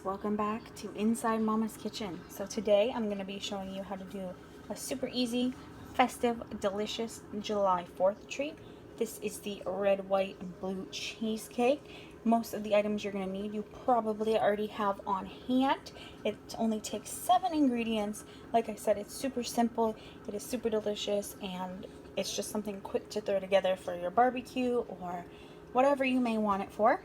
welcome back to Inside Mama's Kitchen. So today I'm going to be showing you how to do a super easy, festive, delicious July 4th treat. This is the red, white, and blue cheesecake. Most of the items you're going to need you probably already have on hand. It only takes 7 ingredients. Like I said, it's super simple, it is super delicious, and it's just something quick to throw together for your barbecue or whatever you may want it for.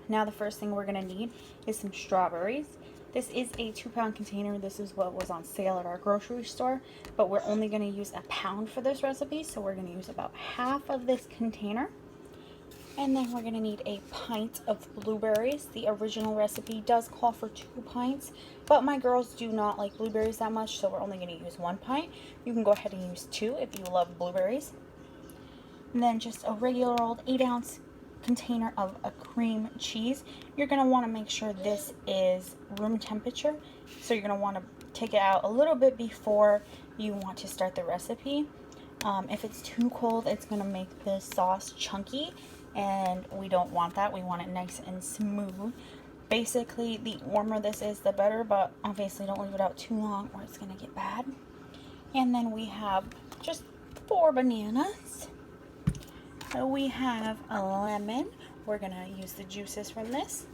Now the first thing we're going to need is some strawberries. This is a 2-pound container. This is what was on sale at our grocery store, but we're only going to use a pound for this recipe, so we're going to use about half of this container. And then we're going to need a pint of blueberries. The original recipe does call for 2 pints, but my girls do not like blueberries that much, so we're only going to use 1 pint. You can go ahead and use 2 if you love blueberries. And then just a regular old 8-ounce container of a cream cheese. You're going to want to make sure this is room temperature, so you're going to want to take it out a little bit before you want to start the recipe. If it's too cold, it's going to make the sauce chunky, and we don't want that. We want it nice and smooth. Basically, the warmer this is, the better, but obviously don't leave it out too long or it's going to get bad. And then we have just 4 bananas. We have a lemon. We're going to use the juices from this.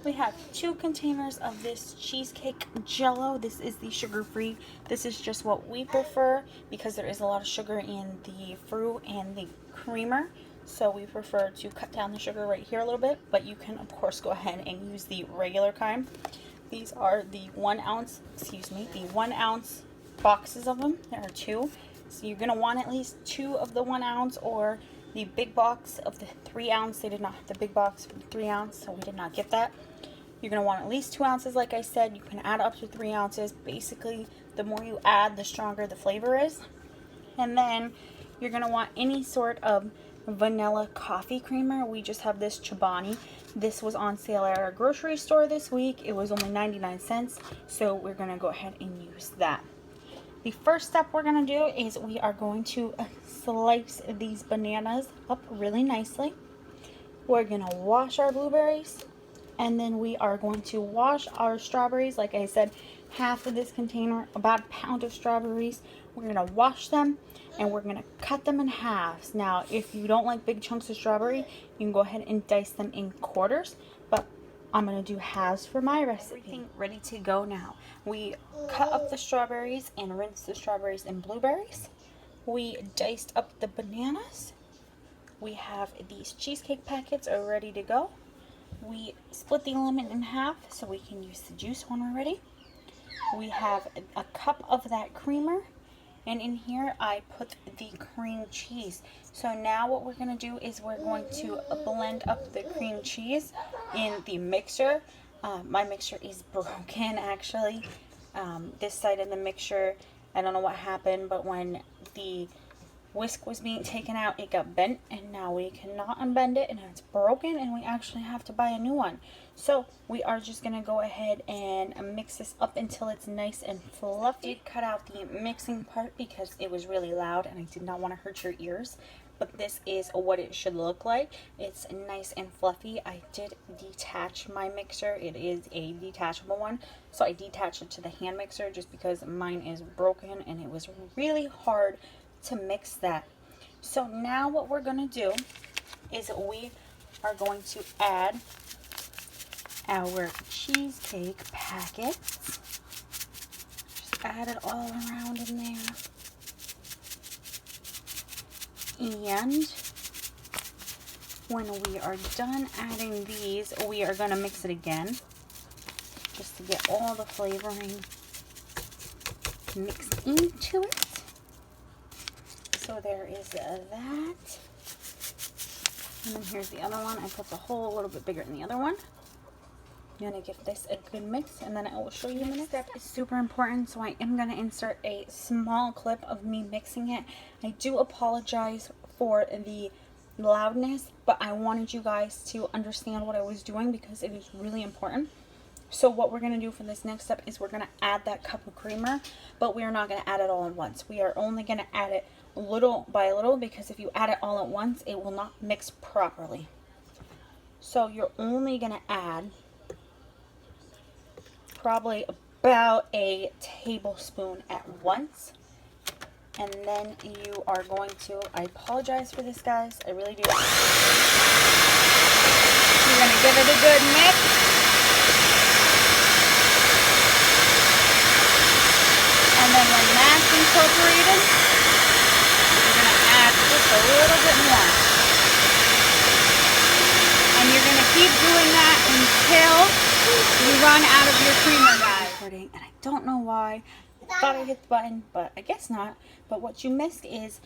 We have 2 containers of this cheesecake jello. This is the sugar-free. This is just what we prefer because there is a lot of sugar in the fruit and the creamer. So we prefer to cut down the sugar right here a little bit, but you can of course go ahead and use the regular kind. These are the 1 ounce boxes of them. There are 2. So you're going to want at least 2 of the 1 ounce or the big box of the 3 ounce. They did not have the big box for the 3 ounce, so we did not get that. You're going to want at least 2 ounces, like I said. You can add up to 3 ounces. Basically, the more you add, the stronger the flavor is. And then you're going to want any sort of vanilla coffee creamer. We just have this Chobani. This was on sale at our grocery store this week. It was only 99 cents, so we're going to go ahead and use that. The first step we're going to do is we are going to slice these bananas up really nicely. We're going to wash our blueberries, and then we are going to wash our strawberries. Like I said, half of this container, about a pound of strawberries. We're going to wash them, and we're going to cut them in halves. Now, if you don't like big chunks of strawberry, you can go ahead and dice them in quarters, but I'm going to do halves for my recipe. Everything ready to go now. We cut up the strawberries and rinse the strawberries and blueberries. We diced up the bananas. We have these cheesecake packets are ready to go. We split the lemon in half so we can use the juice when we're ready. We have a cup of that creamer. And in here, I put the cream cheese. So now what we're going to do is we're going to blend up the cream cheese in the mixer. My mixer is broken, actually. This side of the mixer, I don't know what happened, but when the whisk was being taken out, it got bent, and now we cannot unbend it, and it's broken, and we actually have to buy a new one. So we are just going to go ahead and mix this up until it's nice and fluffy. I did cut out the mixing part because it was really loud and I did not want to hurt your ears, but this is what it should look like. It's nice and fluffy. I did detach my mixer. It is a detachable one, so I detached it to the hand mixer just because mine is broken and it was really hard to mix that. So now what we're going to do is we are going to add our cheesecake packets. Just add it all around in there. And when we are done adding these, we are going to mix it again just to get all the flavoring mixed into it. So there is that. And then here's the other one. I put the hole a little bit bigger than the other one. I'm going to give this a good mix, and then I will show you the next step. Is super important, so I am going to insert a small clip of me mixing it. I do apologize for the loudness, but I wanted you guys to understand what I was doing because it is really important. So what we're going to do for this next step is we're going to add that cup of creamer, but we are not going to add it all at once. We are only going to add it little by little because if you add it all at once, it will not mix properly. So you're only going to add probably about a tablespoon at once. And then you are going to, I apologize for this, guys, I really do. You're going to give it a good mix. And then when that's incorporated, you're going to add just a little bit more. And you're going to keep doing that until you run out of your creamer, guys. And I don't know why. I thought I hit the button, but I guess not. But what you missed is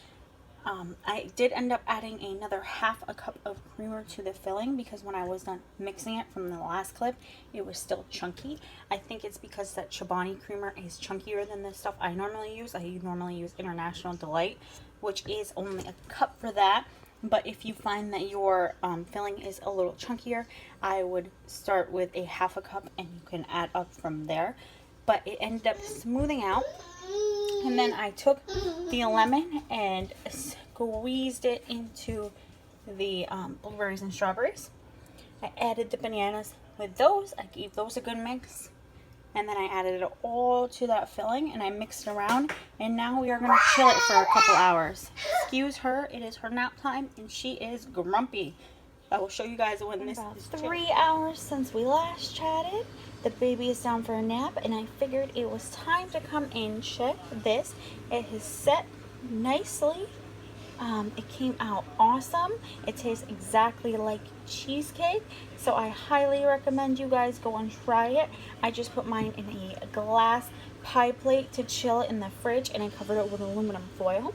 I did end up adding another half a cup of creamer to the filling because when I was done mixing it from the last clip, it was still chunky. I think it's because that Chobani creamer is chunkier than the stuff I normally use. I normally use International Delight, which is only a cup for that. But if you find that your filling is a little chunkier, I would start with a half a cup and you can add up from there. But it ended up smoothing out. And then I took the lemon and squeezed it into the blueberries and strawberries. I added the bananas with those. I gave those a good mix. And then I added it all to that filling and I mixed it around. And now we are going to chill it for a couple hours. Excuse her, it is her nap time and she is grumpy. I will show you guys when this is 3 hours since we last chatted. The baby is down for a nap and I figured it was time to come and check this. It has set nicely. It came out awesome. It tastes exactly like cheesecake. So I highly recommend you guys go and try it. I just put mine in a glass pie plate to chill it in the fridge and I covered it with aluminum foil.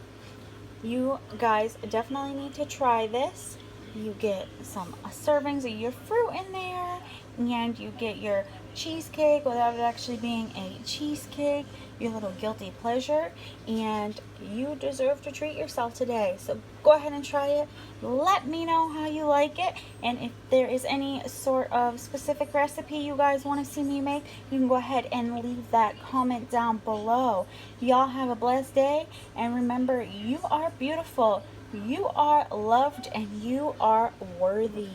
You guys definitely need to try this. You get some servings of your fruit in there and you get your cheesecake without it actually being a cheesecake, your little guilty pleasure, and you deserve to treat yourself today. So go ahead and try it. Let me know how you like it, and if there is any sort of specific recipe you guys want to see me make, you can go ahead and leave that comment down below. Y'all have a blessed day, and remember, you are beautiful, you are loved, and you are worthy.